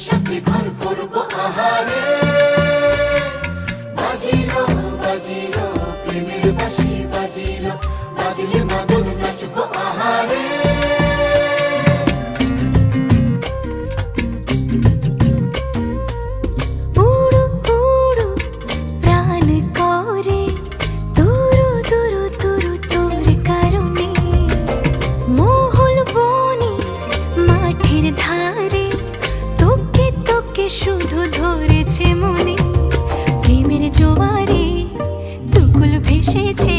সাথে ঘর করবো আহারে। বাজিলো বাজিলো প্রেমের বাঁশি বাজিলো, বাজিলে মদন নাচবো আহারে। উড়ু উড়ু প্রাণ করে তুরু তুরু তুরু তোর কারণে, মহল বনের মাঠের ধারে তোকে তোকে শুধু ধরেছে মনে। প্রেমের জোয়ারে দুকুল ভেসেছে